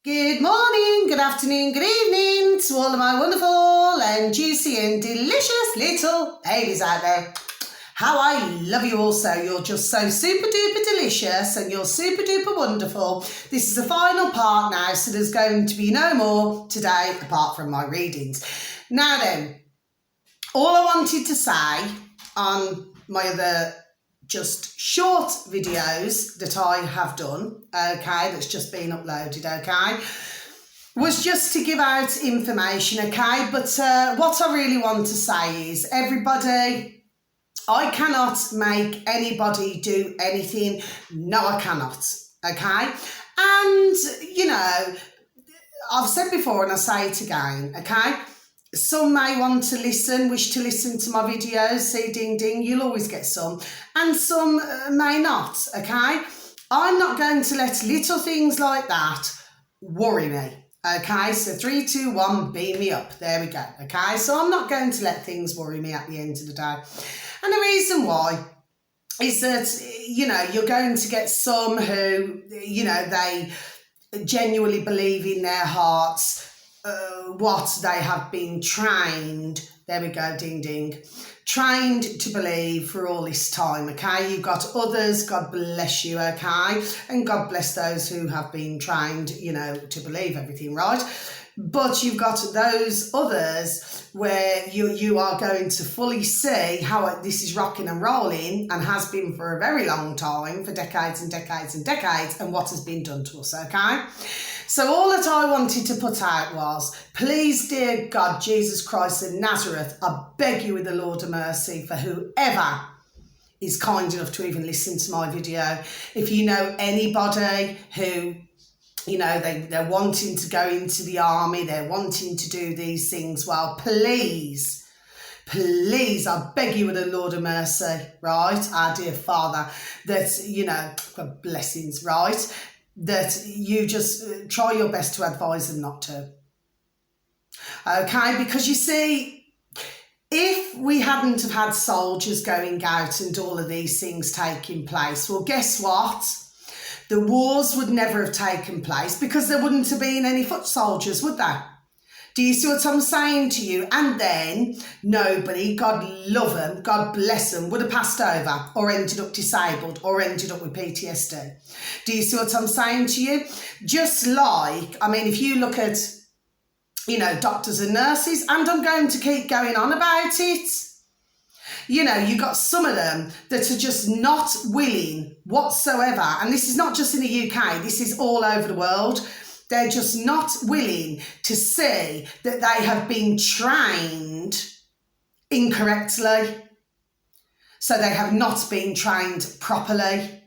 Good morning, good afternoon, good evening to all of my wonderful and juicy and delicious little babies out there. How I love you all so. You're just so super duper delicious and you're super duper wonderful. This is the final part now, so there's going to be no more today apart from my readings. Now then, all I wanted to say on my other just short videos that I have done, okay, that's just been uploaded, okay, was just to give out information, okay, but what I really want to say is, everybody, I cannot make anybody do anything. No, I cannot, okay, and, you know, I've said before and I say it again, okay, some may want to listen, wish to listen to my videos, see ding ding, you'll always get some, and some may not, okay? I'm not going to let little things like that worry me, okay? So 3, 2, 1, beam me up, there we go, okay? So I'm not going to let things worry me at the end of the day. And the reason why is that, you know, you're going to get some who, you know, they genuinely believe in their hearts what they have been trained, there we go, ding ding, trained to believe for all this time, okay? You've got others, God bless you, okay? And God bless those who have been trained, you know, to believe everything, right? But you've got those others where you are going to fully see how this is rocking and rolling and has been for a very long time, for decades and decades and decades, and what has been done to us, okay? So all that I wanted to put out was, please, dear God, Jesus Christ of Nazareth, I beg you with the Lord of mercy for whoever is kind enough to even listen to my video. If you know anybody who, you know, they're wanting to go into the army, they're wanting to do these things, well, please, I beg you with the Lord of mercy, right, our dear Father, that, you know, God blessings, right, that you just try your best to advise them not to. Okay, because you see, if we hadn't have had soldiers going out and all of these things taking place, well, guess what? The wars would never have taken place because there wouldn't have been any foot soldiers, would there? Do you see what I'm saying to you? And then nobody, God love them, God bless them, would have passed over or ended up disabled or ended up with PTSD. Do you see what I'm saying to you? Just like, I mean, if you look at, you know, doctors and nurses, and I'm going to keep going on about it, you know, you got some of them that are just not willing whatsoever. And this is not just in the UK, this is all over the world. They're just not willing to see that they have been trained incorrectly. So they have not been trained properly.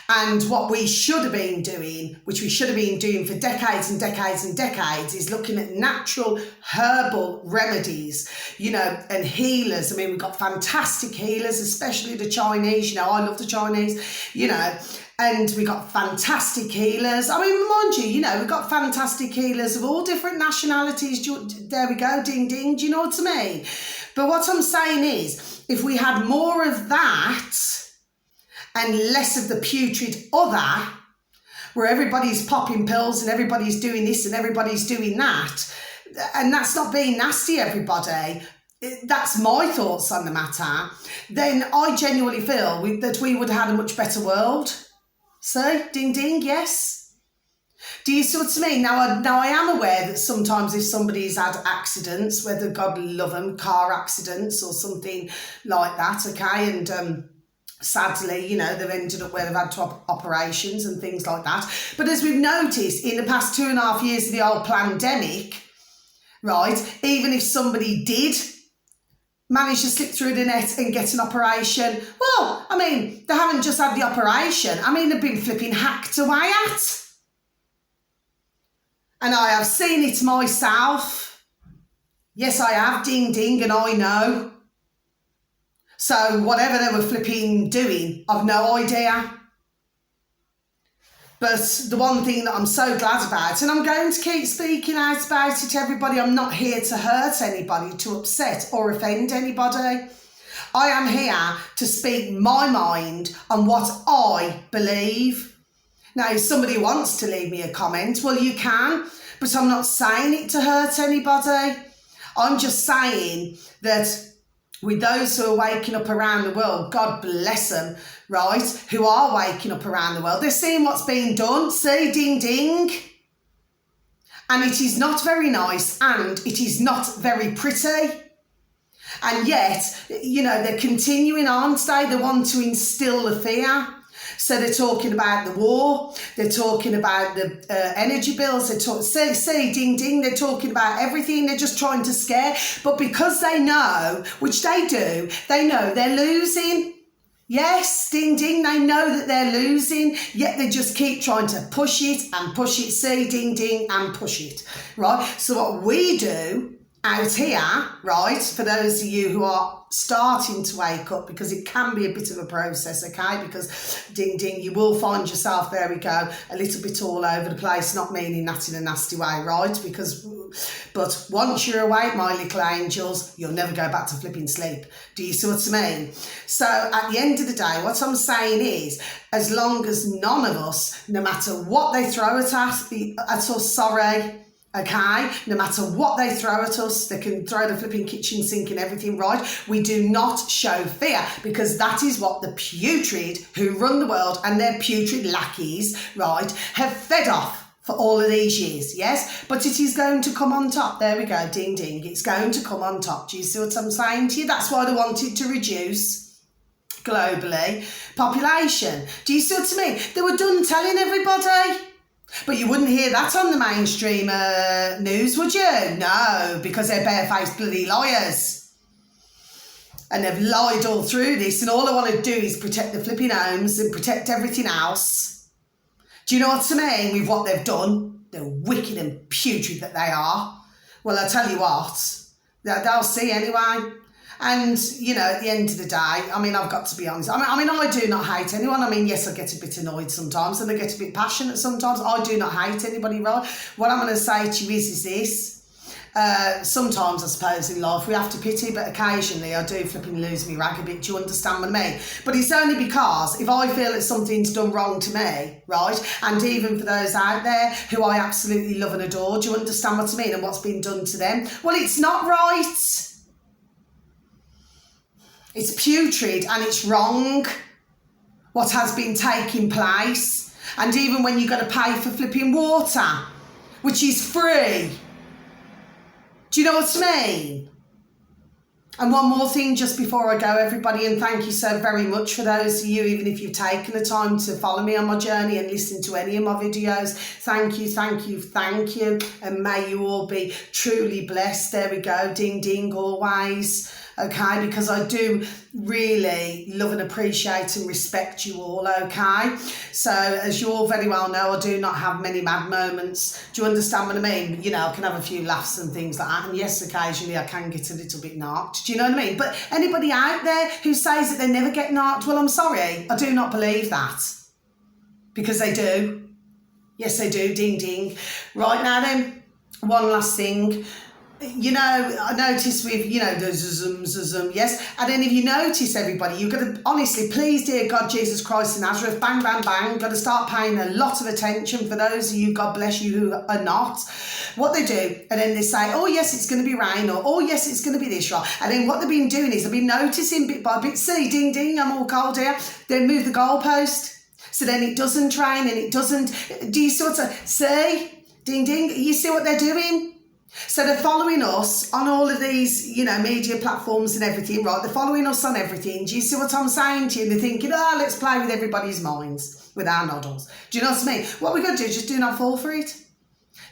And what we should have been doing, which we should have been doing for decades and decades and decades, is looking at natural herbal remedies, you know, and healers. I mean, we've got fantastic healers, especially the Chinese. You know, I love the Chinese, you know, and we got fantastic healers. I mean, mind you, you know, we've got fantastic healers of all different nationalities. There we go, ding, ding. Do you know what I mean? But what I'm saying is, if we had more of that and less of the putrid other, where everybody's popping pills and everybody's doing this and everybody's doing that, and that's not being nasty, everybody, that's my thoughts on the matter, then I genuinely feel that we would have had a much better world. See, ding ding, yes. Do you see what I mean? Now I am aware that sometimes if somebody's had accidents, whether God love them, car accidents or something like that, okay, and sadly, you know, they've ended up where they've had to operations and things like that. But as we've noticed in the past 2.5 years of the old pandemic, right, even if somebody did manage to slip through the net and get an operation, well, I mean, they haven't just had the operation. I mean, they've been flipping hacked away at. And I have seen it myself. Yes, I have, ding ding, and I know. So whatever they were flipping doing, I've no idea. But the one thing that I'm so glad about, and I'm going to keep speaking out about it, everybody, I'm not here to hurt anybody, to upset or offend anybody. I am here to speak my mind on what I believe. Now, if somebody wants to leave me a comment, well, you can, but I'm not saying it to hurt anybody. I'm just saying that with those who are waking up around the world, God bless them, right, who are waking up around the world, they're seeing what's being done, see, ding, ding. And it is not very nice and it is not very pretty. And yet, they're continuing on, they want to instill the fear. So they're talking about the war, they're talking about the energy bills, say, ding, ding, they're talking about everything, they're just trying to scare. But because they know, which they do, they know they're losing. Yes, ding, ding, they know that they're losing, yet they just keep trying to push it, say, ding, ding, and push it, right? So what we do out here, right, for those of you who are starting to wake up, because it can be a bit of a process, okay, because ding ding, you will find yourself, there we go, a little bit all over the place, not meaning that in a nasty way, right, but once you're awake, my little angels, you'll never go back to flipping sleep. Do you see what I mean? So at the end of the day, what I'm saying is, as long as none of us, no matter what they throw at us, okay, no matter what they throw at us, they can throw the flipping kitchen sink and everything, right? We do not show fear, because that is what the putrid who run the world and their putrid lackeys, right, have fed off for all of these years, yes? But it is going to come on top. There we go, ding, ding. It's going to come on top. Do you see what I'm saying to you? That's why they wanted to reduce globally population. Do you see what I mean? They were done telling everybody. But you wouldn't hear that on the mainstream news, would you? No, because they're barefaced bloody liars. And they've lied all through this, and all I want to do is protect the flipping homes and protect everything else. Do you know what I mean with what they've done? They're wicked and putrid that they are. Well, I tell you what, they'll see anyway. And, at the end of the day, I mean, I've got to be honest. I mean, I do not hate anyone. I mean, yes, I get a bit annoyed sometimes and I get a bit passionate sometimes. I do not hate anybody, right? What I'm going to say to you is this. Sometimes, I suppose, in life, we have to pity, but occasionally I do flipping lose me rag a bit. Do you understand what I mean? But it's only because if I feel that something's done wrong to me, right, and even for those out there who I absolutely love and adore, do you understand what I mean, and what's been done to them? Well, it's not right. It's putrid and it's wrong, what has been taking place. And even when you've got to pay for flipping water, which is free. Do you know what I mean? And one more thing just before I go, everybody, and thank you so very much for those of you, even if you've taken the time to follow me on my journey and listen to any of my videos. Thank you, thank you, thank you. And may you all be truly blessed. There we go, ding, ding, always. Okay, because I do really love and appreciate and respect you all, okay? So, as you all very well know, I do not have many mad moments. Do you understand what I mean? I can have a few laughs and things like that, and yes, occasionally I can get a little bit knocked. Do you know what I mean? But anybody out there who says that they never get knocked, well, I'm sorry, I do not believe that. Because they do. Yes, they do, ding, ding. Right now then, one last thing. I notice with, the zuzum, yes. And then if you notice, everybody, you've got to, honestly, please, dear God, Jesus Christ of Nazareth, bang, bang, bang, got to start paying a lot of attention for those of you, God bless you, who are not. What they do, and then they say, oh, yes, it's going to be rain, or, oh, yes, it's going to be this, right? And then what they've been doing is they've been noticing bit by bit, see, ding, ding, I'm all cold here, then move the goalpost. So then it doesn't rain and it doesn't, do you sort of, see, ding, ding, you see what they're doing? So they're following us on all of these, media platforms and everything, right? They're following us on everything. Do you see what I'm saying to you? They're thinking, let's play with everybody's minds, with our noddles. Do you know what I mean? What we've got to do is just do not fall for it.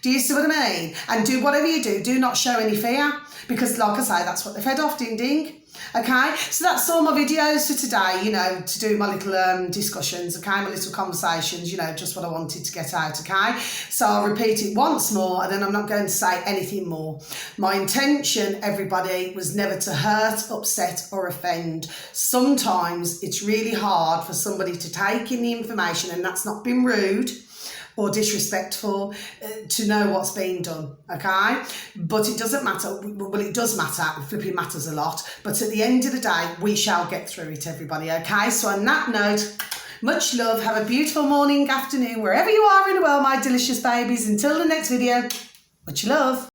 Do you see what I mean? And do whatever you do not show any fear. Because, like I say, that's what they're fed off, ding, ding. Okay, so that's all my videos for today, to do my little discussions, okay, my little conversations, just what I wanted to get out, okay? So I'll repeat it once more, and then I'm not going to say anything more. My intention, everybody, was never to hurt, upset or offend. Sometimes it's really hard for somebody to take in the information, and that's not being rude or disrespectful, to know what's being done, okay? But it doesn't matter. Well, it does matter. It flipping matters a lot. But at the end of the day, we shall get through it, everybody, okay? So on that note, Much love. Have a beautiful morning, afternoon, wherever you are in the world, my delicious babies. Until the next video, much love.